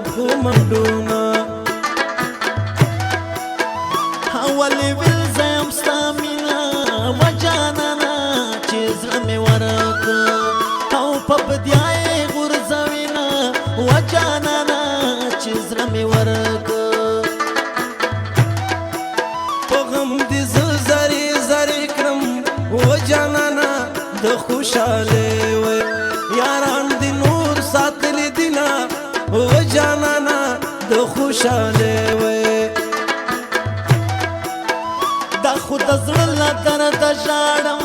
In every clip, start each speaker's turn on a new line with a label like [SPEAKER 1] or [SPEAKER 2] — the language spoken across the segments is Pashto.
[SPEAKER 1] پښو منډونه
[SPEAKER 2] ولې ویل زه یم ستا مینه و جانانه چې زړه مې ورکړه او په بدیا یې غورځوینه و جانانه چې زړه مې ورکړه
[SPEAKER 1] په غم دې زه زارې زارې کړم و جانانه د خوشحالۍ وې یاران دې نور ساتلي دینه و جانانه د خوشحالۍ وې
[SPEAKER 2] دا خو د زړه له درده ژاړم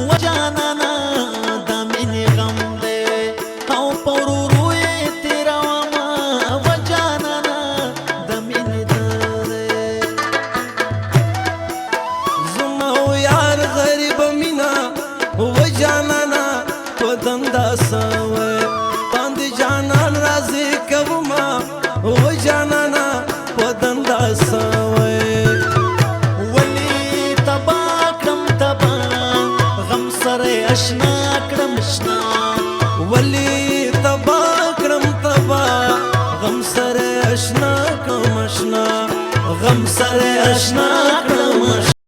[SPEAKER 2] و جانانه دا مینې غم دی او په ورورو یې تېرومه و جانانه د مینې درد دی
[SPEAKER 1] زما و یار غریبه مینه و جانانه په دنده سوی باندې جانان راضي کومه و جانانه په دنده سوی
[SPEAKER 2] اشنا کړم اشنا
[SPEAKER 1] ولی تبا کړم تبا غم سره اشنا کړم اشنا غم سره اشنا کړم